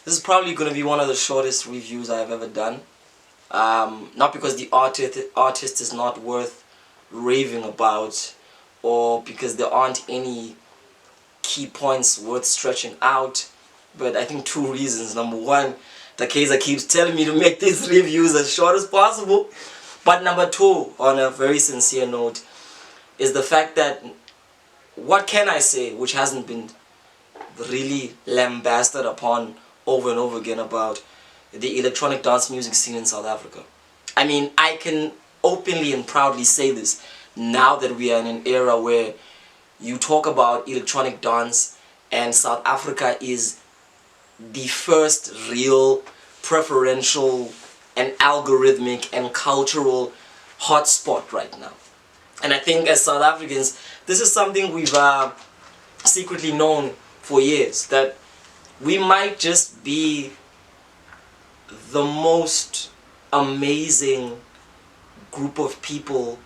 This is probably going to be one of the shortest reviews I've ever done. Not because the artist is not worth raving about, or because there aren't any key points worth stretching out, but I think two reasons. Number one, Takeza keeps telling me to make these reviews as short as possible. But number two, on a very sincere note, is the fact that what can I say which hasn't been really lambasted upon over and over again about the electronic dance music scene in South Africa. I mean, I can openly and proudly say this now that we are in an era where you talk about electronic dance and South Africa is the first real preferential and algorithmic and cultural hotspot right now. And I think as South Africans, this is something we've secretly known for years, that we might just be the most amazing group of people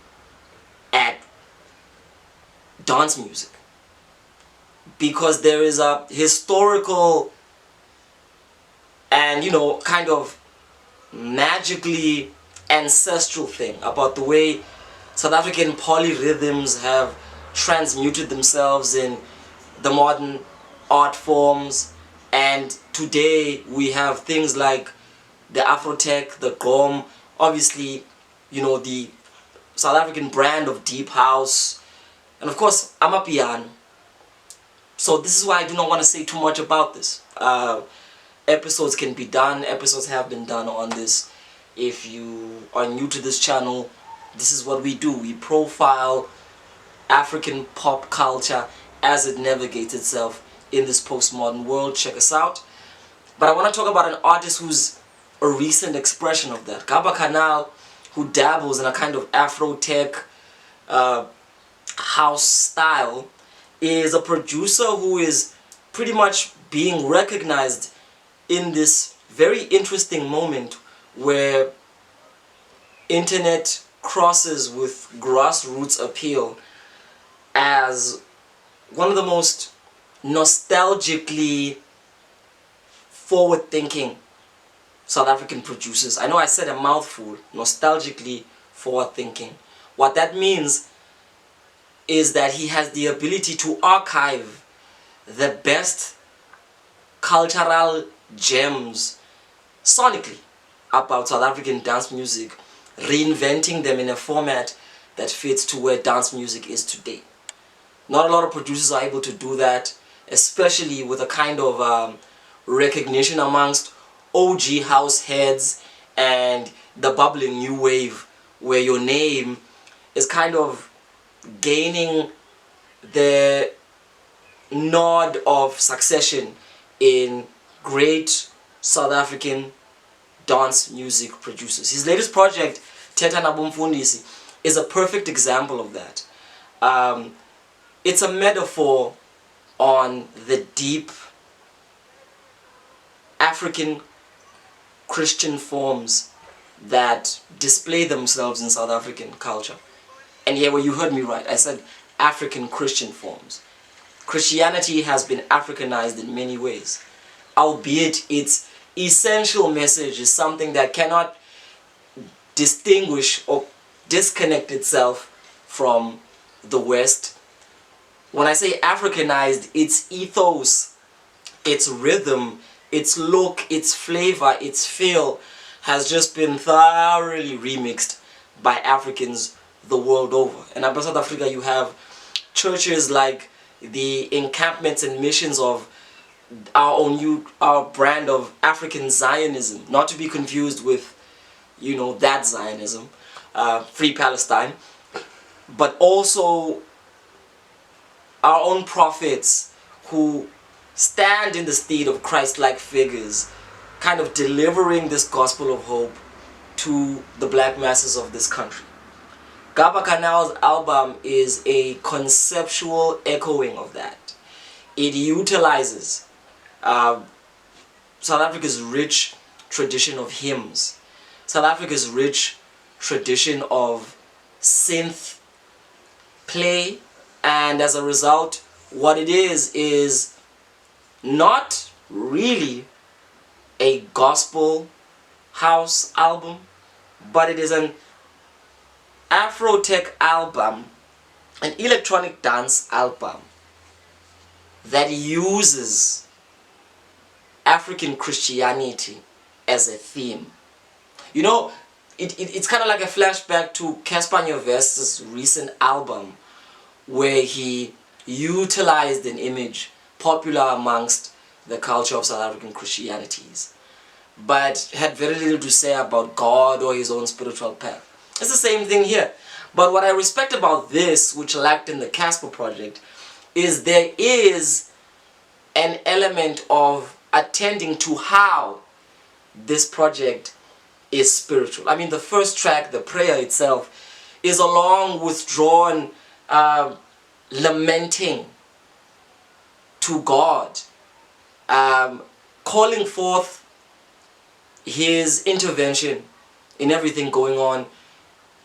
at dance music, because there is a historical and kind of magically ancestral thing about the way South African polyrhythms have transmuted themselves in the modern art forms, and today we have things like the Afrotech, the Gom, obviously the South African brand of deep house, and of course Amapiano. So this is why I do not want to say too much about this. Episodes can be done, episodes have been done on this. If you are new to this channel, this is what we do. We profile African pop culture as it navigates itself in this postmodern world. Check us out. But I want to talk about an artist who's a recent expression of that. Gaba Cannal, who dabbles in a kind of Afro-tech house style, is a producer who is pretty much being recognized in this very interesting moment where internet crosses with grassroots appeal as one of the most nostalgically forward-thinking South African producers. I know I said a mouthful, nostalgically forward-thinking. What that means is that he has the ability to archive the best cultural gems sonically about South African dance music, reinventing them in a format that fits to where dance music is today. Not a lot of producers are able to do that, especially with a kind of recognition amongst OG house heads and the bubbling new wave, where your name is kind of gaining the nod of succession in great South African dance music producers. His latest project, Thetha, Nabo, Mfundisi, is a perfect example of that. It's a metaphor on the deep African Christian forms that display themselves in South African culture. And yeah, well, you heard me right. I said African Christian forms. Christianity has been Africanized in many ways, albeit its essential message is something that cannot distinguish or disconnect itself from the West. When I say Africanized, its ethos, its rhythm, its look, its flavor, its feel has just been thoroughly remixed by Africans the world over. And in South Africa you have churches like the encampments and missions of our brand of African Zionism, not to be confused with that Zionism, Free Palestine, but also our own prophets who stand in the stead of Christ-like figures, kind of delivering this gospel of hope to the black masses of this country. Gaba Cannal's album is a conceptual echoing of that. It utilizes South Africa's rich tradition of hymns, South Africa's rich tradition of synth play, and as a result, what it is not really a gospel house album, but it is an Afro tech album, an electronic dance album that uses African Christianity as a theme. You know, it's kind of like a flashback to Casper Nyovest's recent album, where he utilized an image popular amongst the culture of South African Christianities, but had very little to say about God or his own spiritual path. It's the same thing here. But what I respect about this, which lacked in the Casper project, is there is an element of attending to how this project is spiritual. I mean, the first track, the prayer itself, is a long withdrawn lamenting to God, calling forth his intervention in everything going on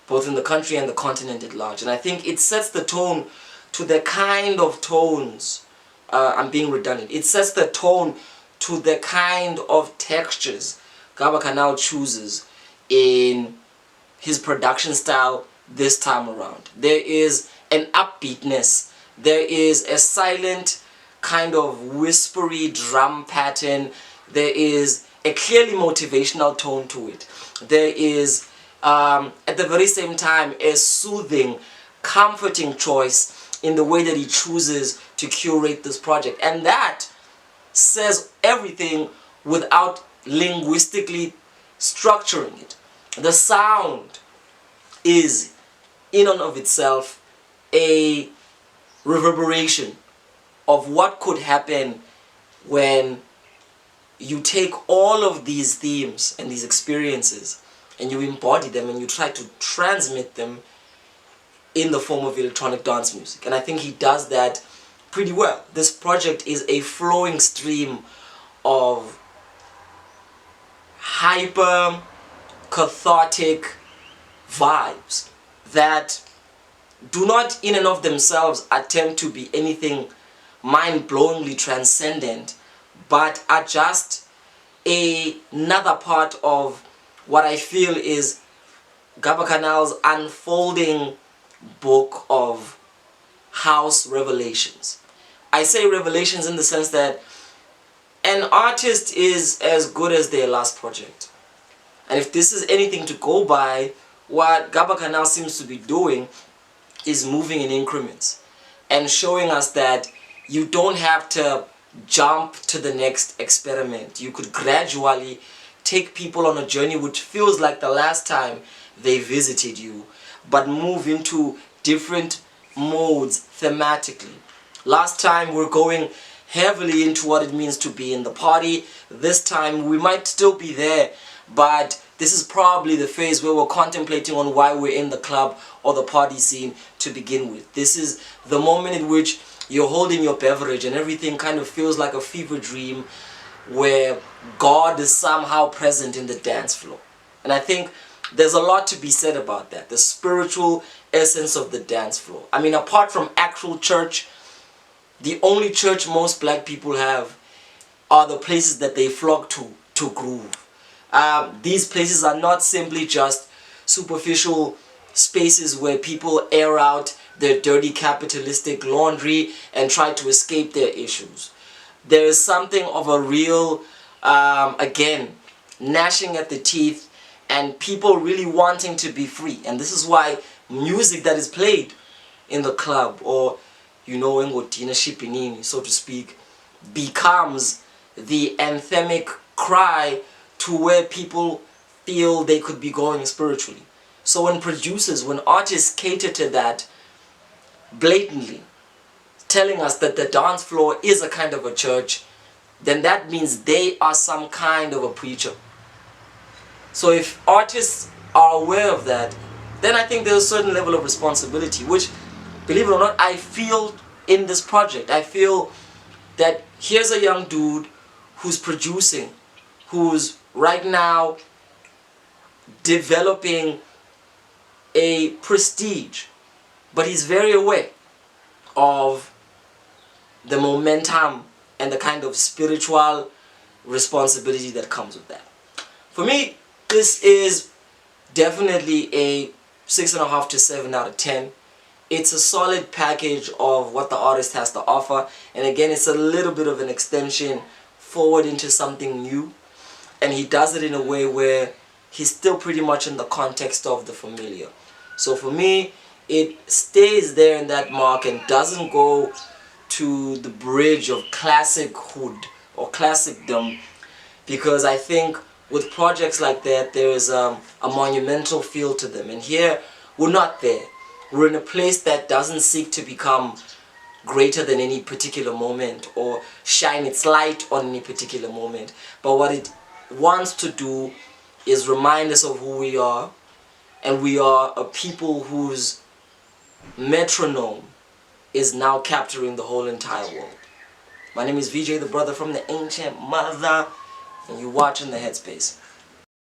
both in the country and the continent at large. And I think it sets the tone to the kind of tones, I'm being redundant, it sets the tone to the kind of textures Gaba Cannal chooses in his production style this time around. There is an upbeatness, there is a silent kind of whispery drum pattern, there is a clearly motivational tone to it. There is, at the very same time, a soothing, comforting choice in the way that he chooses to curate this project. And that says everything without linguistically structuring it. The sound is, in and of itself, a reverberation of what could happen when you take all of these themes and these experiences and you embody them and you try to transmit them in the form of electronic dance music. And I think he does that pretty well. This project is a flowing stream of hyper cathartic vibes that do not in and of themselves attempt to be anything mind-blowingly transcendent, but are just another part of what I feel is Gaba Cannal's unfolding book of house revelations. I say revelations in the sense that an artist is as good as their last project. And if this is anything to go by, what Gaba Cannal seems to be doing is moving in increments and showing us that you don't have to jump to the next experiment. You could gradually take people on a journey which feels like the last time they visited you, but move into different modes thematically. Last time we're going heavily into what it means to be in the party. This time we might still be there, but this is probably the phase where we're contemplating on why we're in the club or the party scene to begin with. This is the moment in which you're holding your beverage and everything kind of feels like a fever dream where God is somehow present in the dance floor. And I think there's a lot to be said about that, the spiritual essence of the dance floor. I mean, apart from actual church, the only church most black people have are the places that they flock to groove. These places are not simply just superficial spaces where people air out their dirty capitalistic laundry and try to escape their issues. There is something of a real, again, gnashing at the teeth and people really wanting to be free. And this is why music that is played in the club, or you know, engodina shipinini, so to speak, becomes the anthemic cry to where people feel they could be going spiritually. So when producers, when artists cater to that blatantly, telling us that the dance floor is a kind of a church, then that means they are some kind of a preacher. So if artists are aware of that, then I think there's a certain level of responsibility, which, believe it or not, I feel in this project. I feel that here's a young dude who's producing, who's right now developing a prestige, but he's very aware of the momentum and the kind of spiritual responsibility that comes with that. For me, this is definitely a 6.5 to 7 out of 10. It's a solid package of what the artist has to offer, and again, it's a little bit of an extension forward into something new, and he does it in a way where he's still pretty much in the context of the familiar. So for me, it stays there in that mark and doesn't go to the bridge of classichood or classicdom, because I think with projects like that there is a monumental feel to them, and here we're not there. We're in a place that doesn't seek to become greater than any particular moment or shine its light on any particular moment, but what it wants to do is remind us of who we are, and we are a people whose metronome is now capturing the whole entire world. My name is VJ, the brother from the ancient mother, and you're watching The Headspace.